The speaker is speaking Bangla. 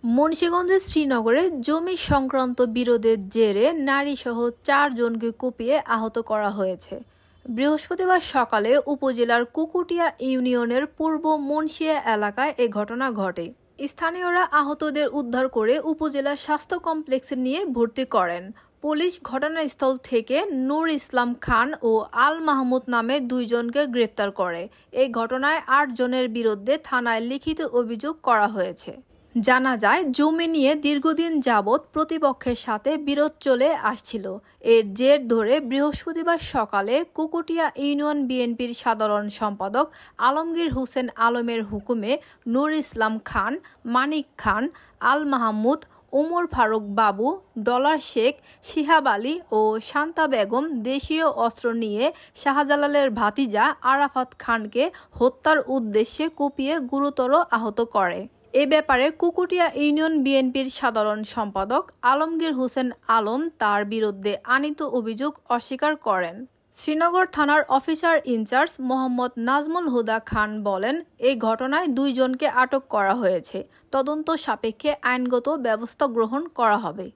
মুন্সিগঞ্জের শ্রীনগরে জমি সংক্রান্ত বিরোধের জেরে নারীসহ ৪ জনকে কুপিয়ে আহত করা হয়েছে। বৃহস্পতিবার সকালে উপজেলার কুকুটিয়া ইউনিয়নের পূর্ব মুন্সিয়া এলাকায় এ ঘটনা ঘটে। স্থানীয়রা আহতদের উদ্ধার করে উপজেলা স্বাস্থ্য কমপ্লেক্সে নিয়ে ভর্তি করেন। পুলিশ ঘটনাস্থল থেকে নূর ইসলাম খান ও আল মাহমুদ নামে ২ জনকে গ্রেপ্তার করে। এই ঘটনায় ৮ জনের বিরুদ্ধে থানায় লিখিত অভিযোগ করা হয়েছে। জানা যায়, জমি নিয়ে দীর্ঘদিন যাবৎ প্রতিপক্ষের সাথে বিরোধ চলে আসছিল। এর জের ধরে বৃহস্পতিবার সকালে কুকুটিয়া ইউনিয়ন বিএনপির সাধারণ সম্পাদক আলমগীর হোসেন আলমের হুকুমে নূর ইসলাম খান, মানিক খান, আল মাহমুদ, ওমর ফারুক বাবু, ডলার শেখ, শিহাব আলী ও শান্তা বেগম দেশীয় অস্ত্র নিয়ে শাহজালালের ভাতিজা আরাফাত খানকে হত্যার উদ্দেশ্যে কুপিয়ে গুরুতর আহত করে। এ ব্যাপারে কুকুটিয়া ইউনিয়ন বিএনপির সাধারণ সম্পাদক আলমগীর হোসেন আলম তার বিরুদ্ধে আনীত অভিযোগ অস্বীকার করেন। শ্রীনগর থানার অফিসার ইনচার্জ মোহাম্মদ নাজমুল হুদা খান বলেন, এই ঘটনায় ২ জনকে আটক করা হয়েছে। তদন্ত সাপেক্ষে আইনগত ব্যবস্থা গ্রহণ করা হবে।